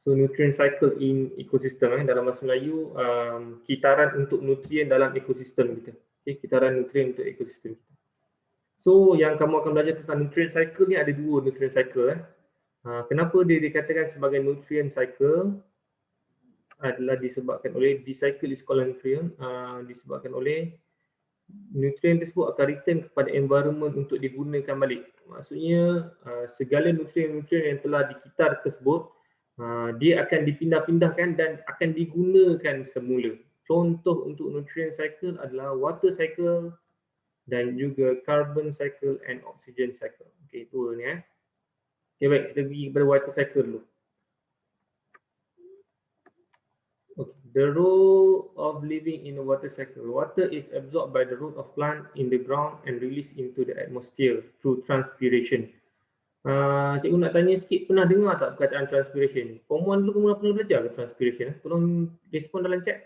So nutrient cycle in ecosystem dalam bahasa Melayu, kitaran untuk nutrien dalam ekosistem kita. Okay, kitaran nutrien untuk ekosistem kita. So yang kamu akan belajar tentang nutrient cycle ni ada dua nutrient cycle. Kenapa dia dikatakan sebagai nutrient cycle? Adalah disebabkan oleh the cycle is called nutrient, disebabkan oleh nutrien tersebut akan return kepada environment untuk digunakan balik. Maksudnya segala nutrien-nutrien yang telah dikitar tersebut dia akan dipindah-pindahkan dan akan digunakan semula. Contoh untuk nutrient cycle adalah water cycle dan juga carbon cycle and oxygen cycle. Okey, dua ni Okay, baik, kita pergi kepada water cycle dulu. Okay. The role of living in a water cycle. Water is absorbed by the root of plant in the ground and released into the atmosphere through transpiration. Cikgu nak tanya sikit, pernah dengar tak perkataan transpiration? Form 1 dulu kamu pernah belajar ke transpiration? Tolong respon dalam chat.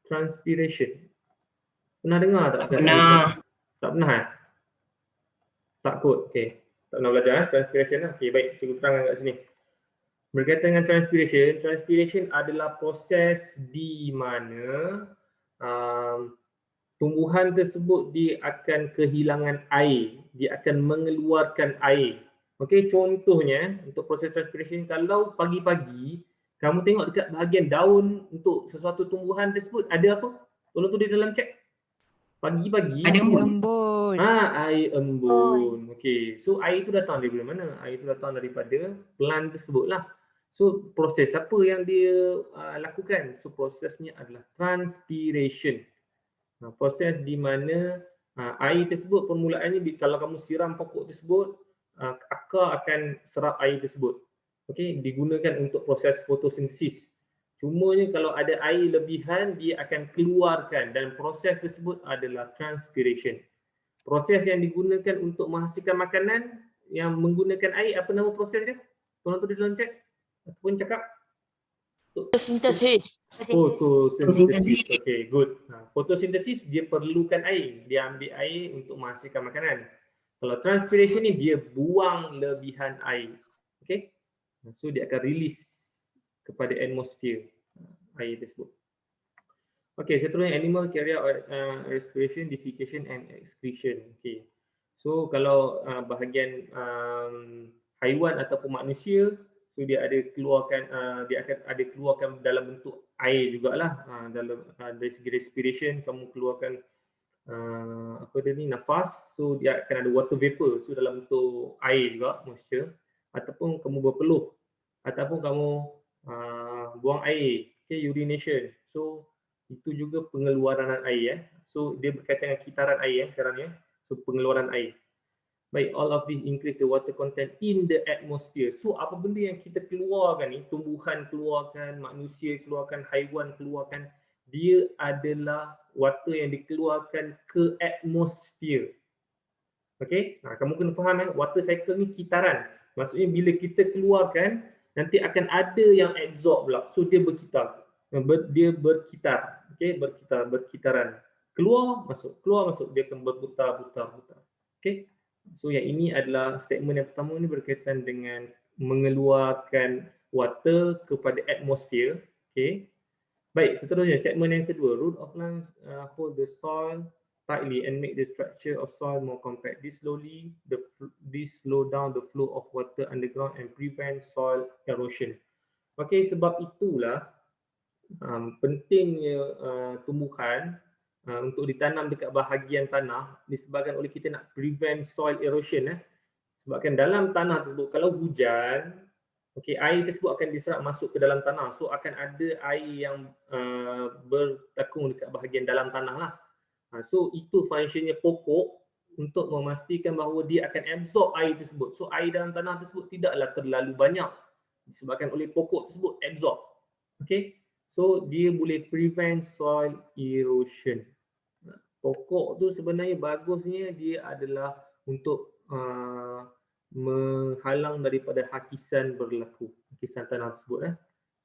Transpiration. Pernah dengar tak? Pernah. Tak pernah Tak kot. Okay. Tak pernah belajar transpiration. Okay, baik. Cikgu terangkan kat sini. Berkaitan dengan transpiration, transpiration adalah proses di mana tumbuhan tersebut dia akan kehilangan air, dia akan mengeluarkan air. Okey, contohnya untuk proses transpiration, kalau pagi-pagi kamu tengok dekat bahagian daun untuk sesuatu tumbuhan tersebut ada apa? Tolong tulis dalam chat. Pagi-pagi ada embun. air embun. Okey, so air itu datang dari mana? Air itu datang daripada plant tersebut lah. So proses apa yang dia lakukan? So prosesnya adalah transpiration. Proses di mana air tersebut permulaannya kalau kamu siram pokok tersebut, akar akan serap air tersebut. Okey, digunakan untuk proses fotosintesis. Cumanya kalau ada air lebihan, dia akan keluarkan dan proses tersebut adalah transpiration. Proses yang digunakan untuk menghasilkan makanan yang menggunakan air, apa nama proses dia? Tolong tulis dalam chat ataupun cakap. Fotosintesis. Fotosintesis. Okay, good. Fotosintesis dia perlukan air. Dia ambil air untuk menghasilkan makanan. Kalau transpiration ni dia buang lebihan air. Okay. So dia akan release kepada atmosphere air tersebut. Okay, seterusnya animal carry out respiration, defecation and excretion. Okay. So kalau bahagian haiwan ataupun manusia, so dia ada keluarkan dia akan ada keluarkan dalam bentuk air jugalah. Dalam dari segi respiration kamu keluarkan apa dia ni, nafas, so dia akan ada water vapor, so dalam bentuk air juga moisture, ataupun kamu berpeluh ataupun kamu buang air, okay, urination. So itu juga pengeluaran air So dia berkaitan dengan kitaran air sekarang ni. So pengeluaran air. Baik, all of this increase the water content in the atmosphere. So apa benda yang kita keluarkan ni, tumbuhan keluarkan, manusia keluarkan, haiwan keluarkan, dia adalah water yang dikeluarkan ke atmosphere. Okey, kamu kena faham water cycle ni kitaran. Maksudnya bila kita keluarkan, nanti akan ada yang absorb pula. So dia berkitar. Dia berkitar. Okey, berkitaran. Keluar, masuk, dia akan berputar. Okey. So yang ini adalah statement yang pertama ni berkaitan dengan mengeluarkan water kepada atmosphere. Okay. Baik, seterusnya statement yang kedua, root of plants hold the soil tightly and make the structure of soil more compact. This slow down the flow of water underground and prevent soil erosion. Okay, sebab itulah pentingnya tumbuhan untuk ditanam dekat bahagian tanah disebabkan oleh kita nak prevent soil erosion. Sebabkan dalam tanah tersebut kalau hujan, okey, air tersebut akan diserap masuk ke dalam tanah. So akan ada air yang bertakung dekat bahagian dalam tanah lah. So itu fungsinya pokok untuk memastikan bahawa dia akan absorb air tersebut. So air dalam tanah tersebut tidaklah terlalu banyak disebabkan oleh pokok tersebut absorb. Okey. So dia boleh prevent soil erosion. Pokok tu sebenarnya bagusnya dia adalah untuk menghalang daripada hakisan berlaku, hakisan tanah tersebut.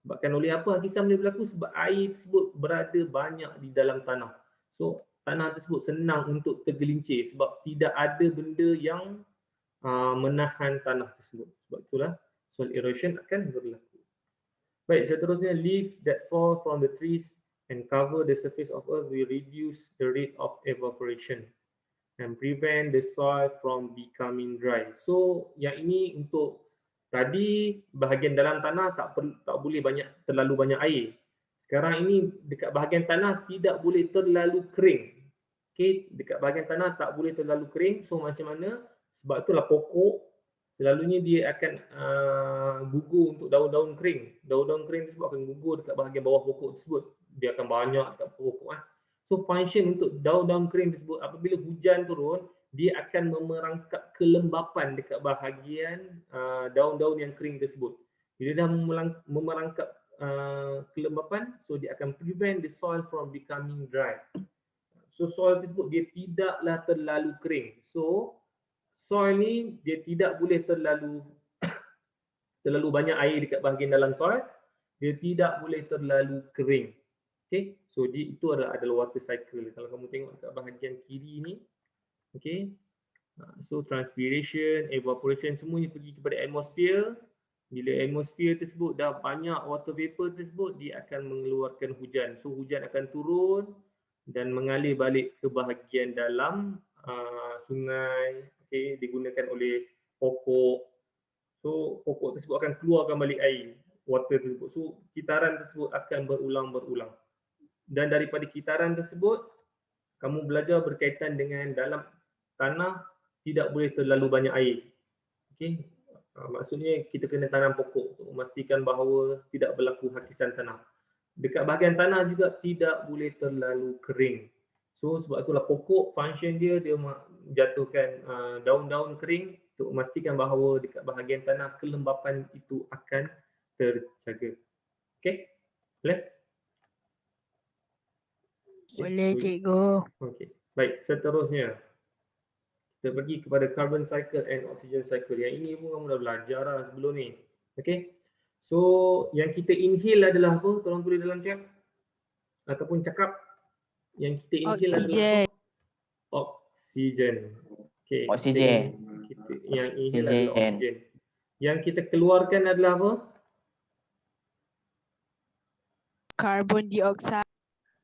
Sebabkan oleh apa hakisan boleh berlaku? Sebab air tersebut berada banyak di dalam tanah. So tanah tersebut senang untuk tergelincir sebab tidak ada benda yang menahan tanah tersebut. Sebab itulah soil erosion akan berlaku. Baik, seterusnya, leaves that fall from the trees and cover the surface of earth will reduce the rate of evaporation and prevent the soil from becoming dry. So yang ini untuk tadi bahagian dalam tanah tak boleh terlalu banyak air. Sekarang ini dekat bahagian tanah tidak boleh terlalu kering. Okey, dekat bahagian tanah tak boleh terlalu kering. So macam mana? Sebab itulah pokok selalunya dia akan gugur untuk daun-daun kering. Daun-daun kering tersebut akan gugur dekat bahagian bawah pokok tersebut. Dia akan banyak dekat pokok. So function untuk daun-daun kering tersebut, apabila hujan turun, dia akan memerangkap kelembapan dekat bahagian daun-daun yang kering tersebut. Bila dah memerangkap kelembapan, so dia akan prevent the soil from becoming dry. So soil tersebut dia tidaklah terlalu kering. So soil ni dia tidak boleh terlalu banyak air dekat bahagian dalam soil, dia tidak boleh terlalu kering. Okay, so itu adalah water cycle. Kalau kamu tengok dekat bahagian kiri ni, okay, so transpiration, evaporation semuanya pergi kepada atmosphere. Bila atmosphere tersebut dah banyak water vapor tersebut, dia akan mengeluarkan hujan. So hujan akan turun dan mengalir balik ke bahagian dalam sungai, okay, digunakan oleh pokok. So pokok tersebut akan keluarkan balik air, water tersebut. So kitaran tersebut akan berulang-berulang. Dan daripada kitaran tersebut, kamu belajar berkaitan dengan dalam tanah tidak boleh terlalu banyak air. Okay? Maksudnya kita kena tanam pokok untuk memastikan bahawa tidak berlaku hakisan tanah. Dekat bahagian tanah juga tidak boleh terlalu kering. So sebab itulah pokok function dia jatuhkan daun-daun kering untuk memastikan bahawa dekat bahagian tanah kelembapan itu akan terjaga. Okay? Boleh? Boleh, cikgu. Okey. Baik, seterusnya kita pergi kepada carbon cycle and oxygen cycle. Yang ini pun kamu dah belajar dah sebelum ni. Okey. So, yang kita inhale adalah apa? Tolong tulis dalam chat ataupun cakap. Yang kita inhale adalah apa? Oksigen. Okey. Oksigen. Yang inhale adalah oksigen. Yang kita keluarkan adalah apa? Carbon dioxide.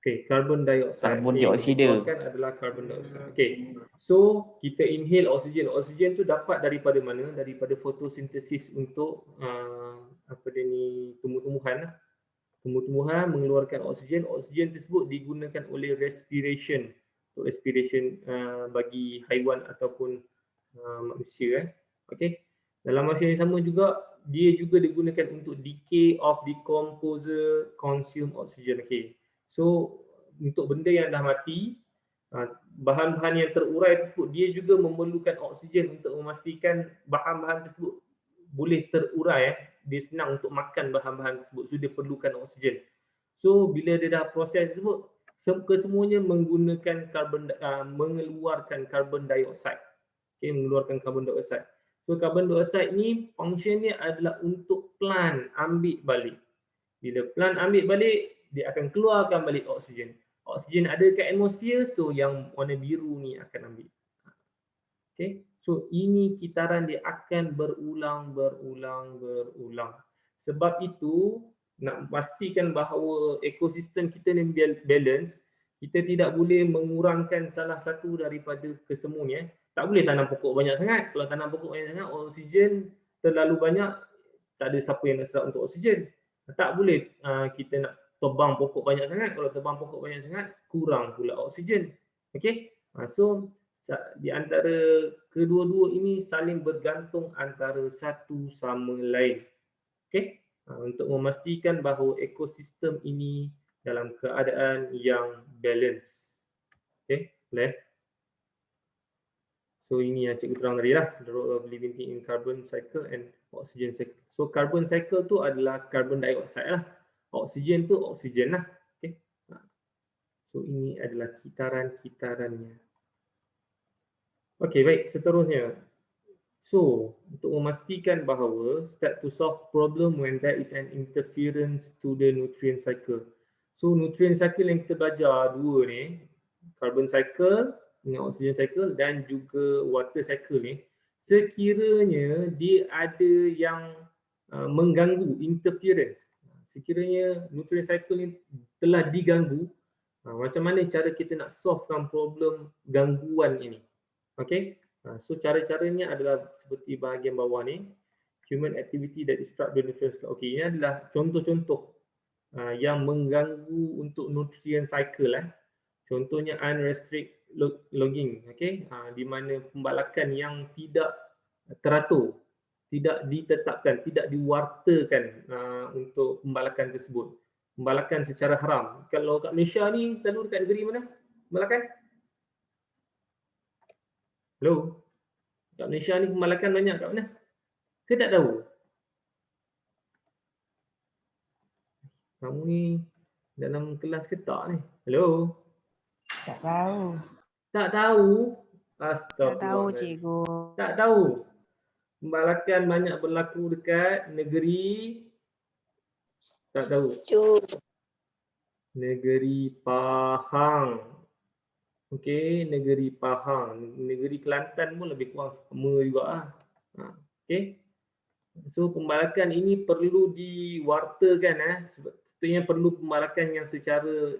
Okay, carbon dioxide. Karbon dioksida. Yang adalah carbon dioxide. Okay, so kita inhale oksigen. Oksigen tu dapat daripada mana? Daripada fotosintesis untuk tumbuh-tumbuhan. Tumbuh-tumbuhan mengeluarkan oksigen. Oksigen tersebut digunakan oleh respiration. Untuk respiration bagi haiwan ataupun manusia. Okay. Dalam masa yang sama juga, dia juga digunakan untuk decay of decomposer consume oxygen. Okay. So untuk benda yang dah mati, bahan-bahan yang terurai tersebut dia juga memerlukan oksigen untuk memastikan bahan-bahan tersebut boleh terurai. Dia senang untuk makan bahan-bahan tersebut, so dia perlukan oksigen. So bila dia dah proses tersebut, kesemuanya menggunakan mengeluarkan carbon dioxide. Okay, mengeluarkan carbon dioxide. So carbon dioxide ni fungsinya adalah untuk plant ambil balik. Bila plant ambil balik, dia akan keluarkan balik oksigen. Oksigen ada kat atmosfer, so yang warna biru ni akan ambil. Okay, so ini kitaran dia akan berulang. Sebab itu, nak pastikan bahawa ekosistem kita ni balance, kita tidak boleh mengurangkan salah satu daripada kesemuanya. Tak boleh tanam pokok banyak sangat. Kalau tanam pokok banyak sangat, oksigen terlalu banyak, tak ada siapa yang nak serap untuk oksigen. Tak boleh kita nak tebang pokok banyak sangat. Kalau tebang pokok banyak sangat, kurang pula oksigen. Okey. So di antara kedua-dua ini saling bergantung antara satu sama lain. Okey. Untuk memastikan bahawa ekosistem ini dalam keadaan yang balance. Okey, boleh? So ini yang cikgu terang tadi lah, the role of living thing in carbon cycle and oxygen cycle. So carbon cycle tu adalah carbon dioxide lah. Oksigen tu oksigen lah. Okay. So ini adalah kitaran-kitarannya. Okay, baik. Seterusnya. So, untuk memastikan bahawa start to solve problem when there is an interference to the nutrient cycle. So, nutrient cycle yang kita belajar dua ni, carbon cycle dengan oxygen cycle dan juga water cycle ni, sekiranya dia ada yang mengganggu, interference. Sekiranya nutrient cycle ni telah diganggu, macam mana cara kita nak solvekan problem gangguan ini? Okay, so cara-caranya adalah seperti bahagian bawah ni, human activity that disrupt the nutrient cycle. Okay, ini adalah contoh-contoh yang mengganggu untuk nutrient cycle. Contohnya unrestricted logging, okay, di mana pembalakan yang tidak teratur, tidak ditetapkan, tidak diwartakan untuk pembalakan tersebut. Pembalakan secara haram. Kalau kat Malaysia ni selalu dekat negeri mana pembalakan? Hello? Kat Malaysia ni pembalakan banyak kat mana? Saya tak tahu. Kamu ni dalam kelas ke tak ni? Hello? Tak tahu. Tak tahu? Tak tahu, Astagfirullah. cikgu. Tak tahu. Pembalakan banyak berlaku dekat negeri, tak tahu. Negeri Pahang. Okey, negeri Pahang. Negeri Kelantan pun lebih kurang sama juga. Okey. So pembalakan ini perlu diwartakan. Sebetulnya perlu pembalakan yang secara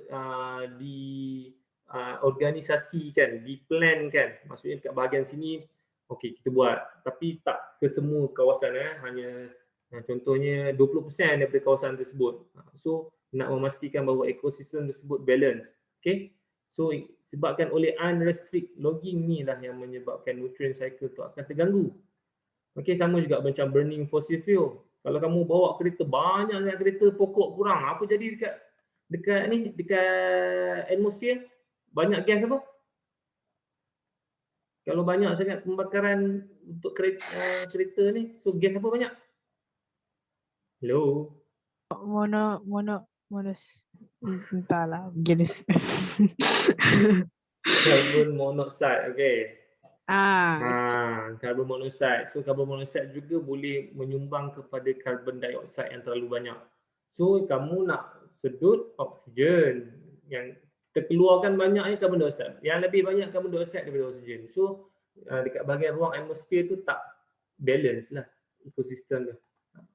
organisasikan, diplankan. Maksudnya dekat bahagian sini okey kita buat, tapi tak ke semua kawasan. Hanya contohnya 20% daripada kawasan tersebut. So nak memastikan bahawa ekosistem tersebut balance. Okey. So sebabkan oleh unrestricted logging ni lah yang menyebabkan nutrient cycle tu akan terganggu. Okey, sama juga macam burning fossil fuel. Kalau kamu bawa kereta, banyak sangat kereta, pokok kurang, apa jadi dekat atmosfer? Banyak gas apa? Kalau banyak sangat pembakaran untuk kereta ni, so gas apa banyak? Hello? Entahlah, gas. Carbon monoxide, okey. Okay. Carbon monoxide. So carbon monoxide juga boleh menyumbang kepada carbon dioxide yang terlalu banyak. So kamu nak sedut oksigen, yang terkeluarkan banyaknya carbon dioxide. Yang lebih banyak carbon dioxide daripada oksigen. So dekat bahagian ruang atmosfer tu tak balance lah ekosistem tu.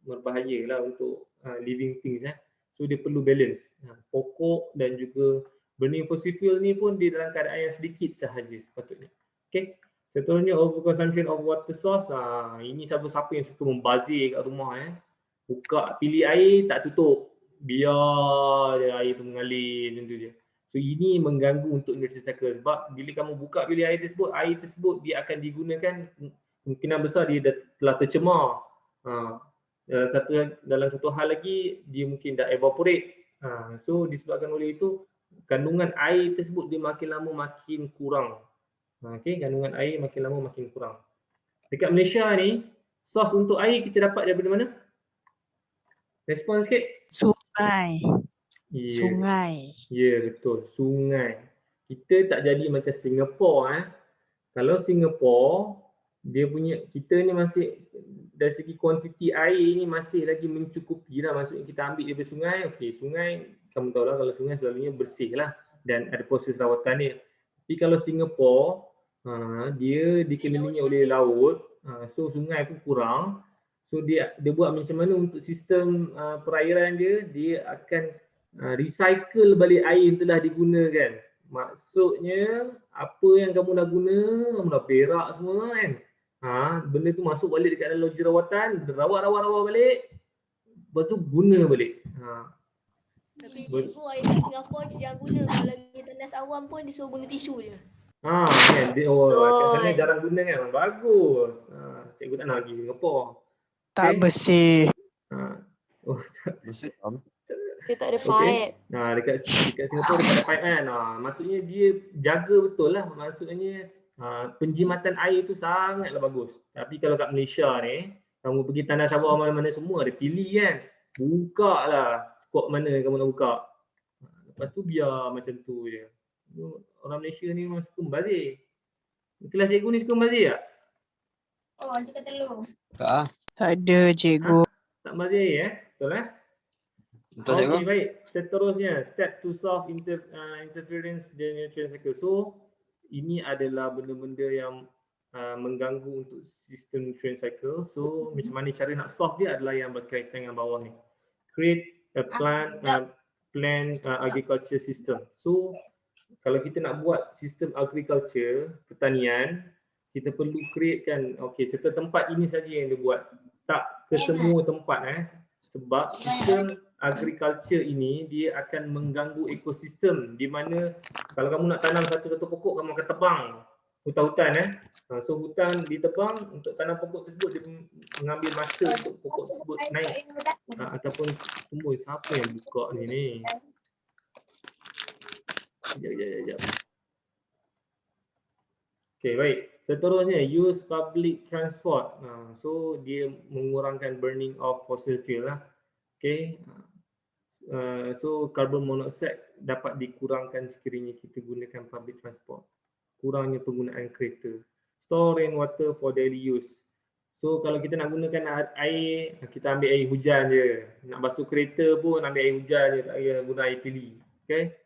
Berbahaya lah untuk living things. So dia perlu balance. Pokok dan juga burning fossil fuel ni pun di dalam keadaan yang sedikit sahaja sepatutnya. Okay. Contohnya overconsumption of water source. Ini siapa-siapa yang suka membazir kat rumah. Buka pilih air tak tutup. Biar je air tu mengalir macam tu je. So ini mengganggu untuk nutrient cycle. Sebab bila kamu buka pilih air tersebut dia akan digunakan, kemungkinan besar dia telah tercemar. Dalam satu hal lagi dia mungkin dah evaporate. So disebabkan oleh itu kandungan air tersebut dia makin lama makin kurang. Okey, kandungan air makin lama makin kurang. Dekat Malaysia ni, sos untuk air kita dapat daripada mana? Respon sikit. Sungai. Yeah. Sungai. Ya, betul. Sungai. Kita tak jadi macam Singapura. Kalau Singapura, dia punya, kita ni masih dari segi kuantiti air ni masih lagi mencukupi lah. Maksudnya kita ambil daripada sungai. Okey, sungai, kamu tahu lah kalau sungai selalunya bersih lah dan ada proses rawatan dia. Tapi kalau Singapura, dia dikelilingi oleh laut, so sungai pun kurang. So dia buat macam mana untuk sistem perairan dia akan recycle balik air yang telah digunakan. Maksudnya apa yang kamu dah guna, kamu dah berak semua kan. Benda tu masuk balik dekat dalam loji rawatan, rawat balik. Lepas tu guna balik. Tapi cikgu, air kat Singapura je jangan guna. Kalau lagi tandas awam pun dia suruh guna tisu je. Kan kat sana jarang guna kan. Bagus. Cikgu tak nak pergi Singapura. Tak bersih. Bersih. Dia tak ada pipe. Dekat Singapura dia tak ada pipe kan. Maksudnya dia jaga betul lah. Maksudnya penjimatan air tu sangatlah bagus. Tapi kalau kat Malaysia ni, kamu pergi tandas awam mana-mana semua ada pilih kan. Buka lah skop mana kamu nak buka. Lepas tu biar macam tu je. Orang Malaysia ni memang suka membazir. Kelas cikgu ni suka membazir tak? Oh, kita telur. Tak. Tak ada, cikgu. Tak membazir betul Betul cikgu. Okey, baik. Seterusnya, step to solve interference the nutrient cycle. So, ini adalah benda-benda yang mengganggu untuk sistem nutrient cycle. So macam mana cara nak solve dia adalah yang berkaitan dengan bawah ni. Create a plant agriculture system. So kalau kita nak buat sistem agriculture, pertanian, kita perlu createkan serta tempat ini saja yang dia buat. Tak ke semua tempat sebab sistem agriculture ini dia akan mengganggu ekosistem di mana kalau kamu nak tanam satu pokok kamu akan tebang hutan-hutan so hutan ditebang untuk tanam pokok tersebut, dia mengambil masa untuk pokok tersebut naik ataupun tumbuh. Siapa yang buka ni? Sekejap. Okey, baik. Seterusnya, use public transport. So dia mengurangkan burning of fossil fuel lah. Okey. So carbon monoxide dapat dikurangkan sekiranya kita gunakan public transport. Kurangnya penggunaan kereta. Store rainwater for daily use. So kalau kita nak gunakan air, kita ambil air hujan je. Nak basuh kereta pun ambil air hujan je, tak payah guna air pili. Okay.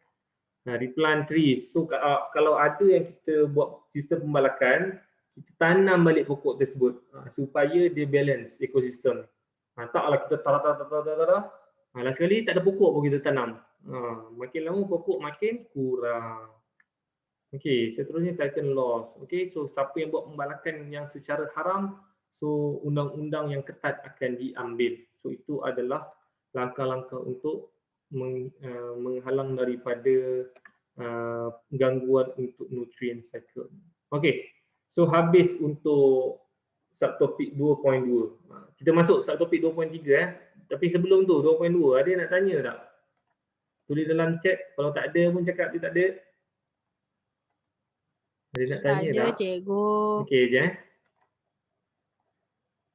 Replant trees. So kalau ada yang kita buat sistem pembalakan, kita tanam balik pokok tersebut supaya dia balance ekosistem. Taklah kita tarah. Last sekali tak ada pokok pun kita tanam. Makin lama pokok makin kurang. Okey, seterusnya Titan laws. Okey, so siapa yang buat pembalakan yang secara haram, so undang-undang yang ketat akan diambil. So itu adalah langkah-langkah untuk menghalang daripada gangguan untuk nutrient cycle. Okey, so habis untuk subtopik 2.2. Kita masuk subtopik 2.3 Tapi sebelum tu 2.2 ada yang nak tanya tak? Tulis dalam chat. Kalau tak ada pun cakap dia tak ada. Ada nak tanya tak? Ada cikgu. Okey je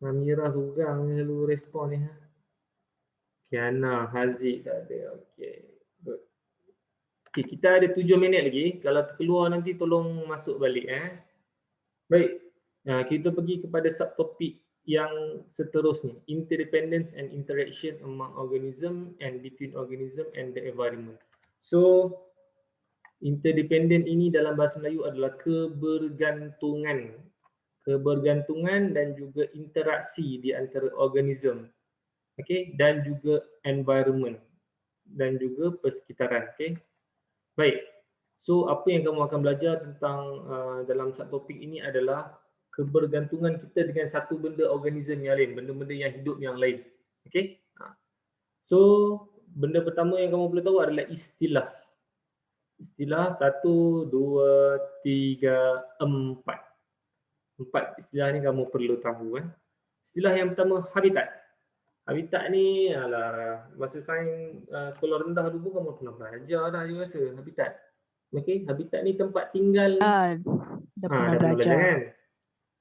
Amira seorang selalu respon ni. Kiana, Haziq tak ada. Okey. Good. Okey, kita ada 7 minit lagi. Kalau terkeluar nanti tolong masuk balik Baik. Kita pergi kepada subtopik yang seterusnya. Interdependence and interaction among organism and between organism and the environment. So interdependent ini dalam bahasa Melayu adalah kebergantungan. Kebergantungan dan juga interaksi di antara organism. Okey, dan juga environment dan juga persekitaran. Okey. Baik. So apa yang kamu akan belajar tentang dalam subtopik ini adalah kebergantungan kita dengan satu benda organism yang lain, benda-benda yang hidup yang lain. Okey. So benda pertama yang kamu perlu tahu adalah istilah. Istilah 1, 2, 3, 4. 4 istilah ni kamu perlu tahu Istilah yang pertama habitat. Habitat ni masa sains sekolah rendah dulu kamu pernah belajar dah je rasa habitat. Okey, habitat ni tempat tinggal. Dah pernah belajar kan?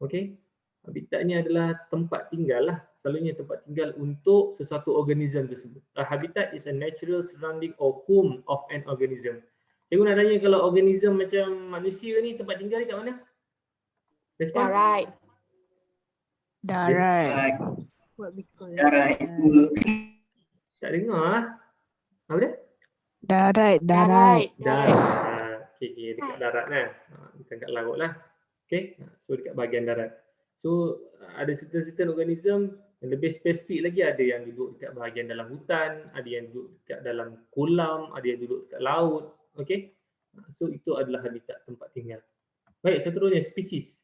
Okey. Habitat ni adalah tempat tinggal lah. Selalunya tempat tinggal untuk sesuatu organism tersebut. A habitat is a natural surrounding or home of an organism. Cikgu nak tanya kalau organism macam manusia ni tempat tinggal dia kat mana? Respon? Darat. Darat. Tak dengar Apa dia? Darat. Okey, dekat darat bukan kat laut lah. Okey, so dekat bahagian darat. So ada certain organism yang lebih spesifik lagi, ada yang duduk dekat bahagian dalam hutan, ada yang duduk dekat dalam kolam, ada yang duduk dekat laut. Okey. So itu adalah habitat, tempat tinggal. Baik, seterusnya species.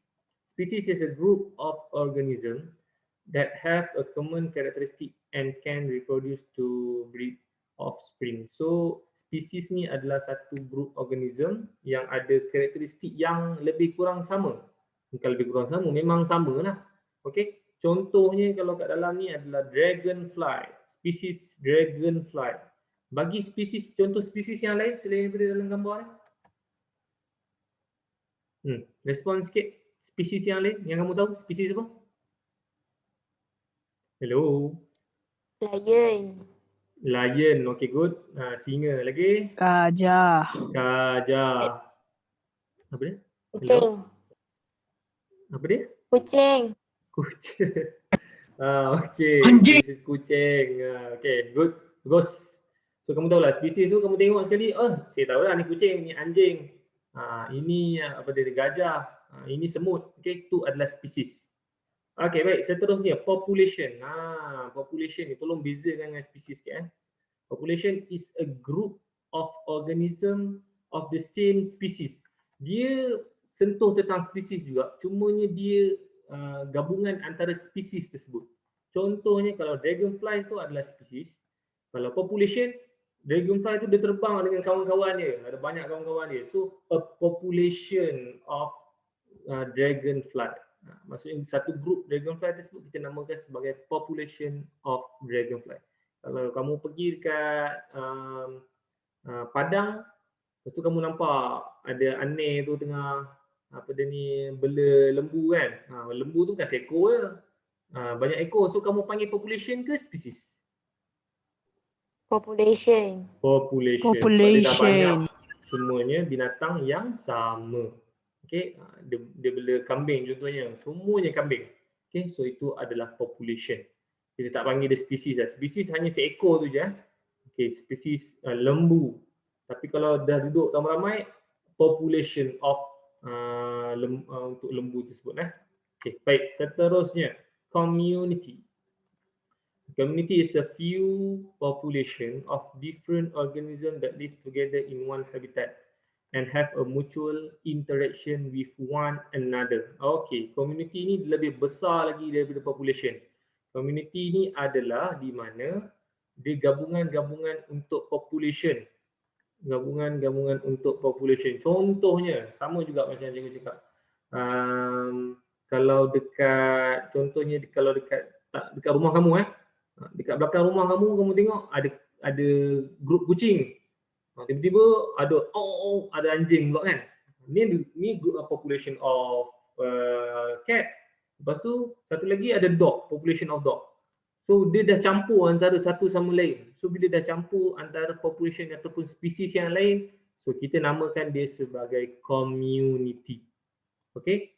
Species is a group of organism that have a common characteristic and can reproduce to breed offspring. So spesies ni adalah satu group organism yang ada karakteristik yang lebih kurang sama. Bukan lebih kurang sama, memang sama lah. Okey, contohnya kalau kat dalam ni adalah dragonfly, spesies dragonfly. Bagi spesies, contoh spesies yang lain selain daripada dalam gambar ni. Respon sikit. Spesies yang lain yang kamu tahu, spesies apa? Hello. Lion, okay, good. Singa lagi. Gajah. Apa dia? Kucing. Apa dia? Kucing. Okay. Anjing. Spesies kucing. Okay, good. Bagus. So kamu tahu lah spesies tu, kamu tengok sekali, saya tahu lah ni kucing, ni anjing. Ini apa dia, gajah. Ini semut. Okay, itu adalah spesies. Okay, baik. Seterusnya, population. Population ni tolong bezakan dengan spesies sikit. Population is a group of organism of the same species. Dia sentuh tentang spesies juga, cumanya dia gabungan antara spesies tersebut. Contohnya kalau dragonfly tu adalah spesies, kalau population, dragonfly tu dia terbang dengan kawan-kawan dia, ada banyak kawan-kawan dia. So a population of dragonfly. Maksudnya satu grup dragonfly tersebut kita namakan sebagai population of dragonfly. Kalau kamu pergi dekat Padang, lepas tu kamu nampak ada aneh tu tengah bela lembu kan. Lembu tu kan seekor je. Banyak ekor. So kamu panggil population ke spesies? Population. Population. Sebab dia dah banyak semuanya binatang yang sama. Okay, dia bela kambing contohnya. Semuanya kambing. Okay, so itu adalah population. Kita tak panggil dia spesies lah. Spesies hanya seekor tu je. Okay, spesies lembu. Tapi kalau dah duduk ramai-ramai, population of untuk lembu tersebut. Okay, baik. Seterusnya, community. Community is a few population of different organisms that live together in one habitat and have a mutual interaction with one another. Okay, community ni lebih besar lagi daripada population. Community ni adalah di mana dia gabungan-gabungan untuk population. Gabungan-gabungan untuk population. Contohnya, sama juga macam cikgu cakap. Kalau dekat, contohnya kalau dekat rumah kamu dekat belakang rumah kamu tengok ada grup kucing. Tiba-tiba ada anjing pula kan. Ni group population of cat. Lepas tu satu lagi ada dog, population of dog. So dia dah campur antara satu sama lain. So bila dah campur antara population ataupun spesies yang lain, so kita namakan dia sebagai community. Okay?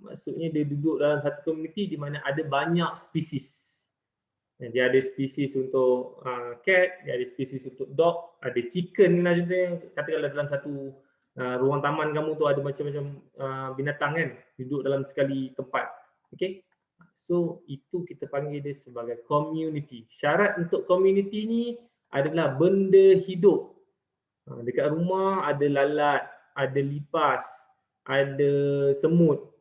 Maksudnya dia duduk dalam satu community di mana ada banyak spesies. Dia ada spesies untuk cat, dia ada spesies untuk dog, ada chicken lah contohnya. Katakanlah dalam satu ruang taman kamu tu ada macam-macam binatang kan, duduk dalam sekali tempat. Okay, so itu kita panggil dia sebagai community. Syarat untuk community ni adalah benda hidup. Dekat rumah ada lalat, ada lipas, ada semut.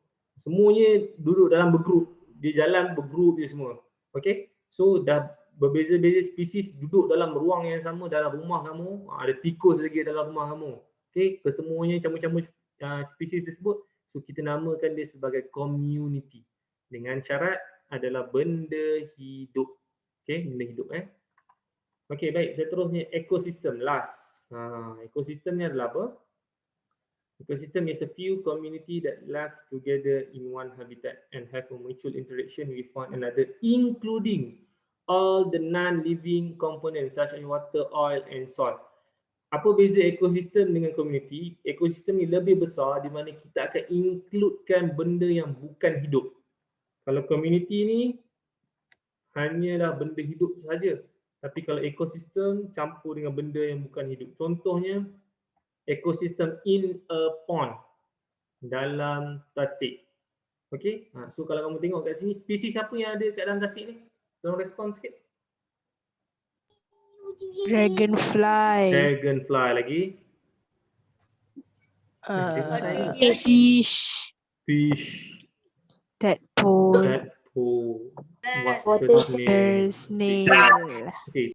Semuanya duduk dalam bergrup. Dia jalan bergrup je semua. Okay, so dah berbeza-beza spesies duduk dalam ruang yang sama dalam rumah kamu. Ada tikus lagi dalam rumah kamu. Okay, kesemuanya campur-campur spesies tersebut. So kita namakan dia sebagai community. Dengan syarat adalah benda hidup. Okay, benda hidup. Okay, baik. Seterusnya ekosistem. Last. Ekosistem ni adalah apa? Ecosystem is a few community that live together in one habitat and have a mutual interaction with one another, including all the non-living components such as water, oil and soil. Apa beza ekosistem dengan community? Ekosistem ni lebih besar di mana kita akan includekan benda yang bukan hidup. Kalau community ni hanyalah benda hidup sahaja. Tapi kalau ekosistem campur dengan benda yang bukan hidup. Contohnya ekosistem in a pond, dalam tasik. Okey, so kalau kamu tengok kat sini, spesies apa yang ada kat dalam tasik ni? Tolong respon sikit. Dragonfly. Dragonfly lagi. Fish. Fish. Tadpole. Tadpole. Yes. Water snail. Snail. Okay.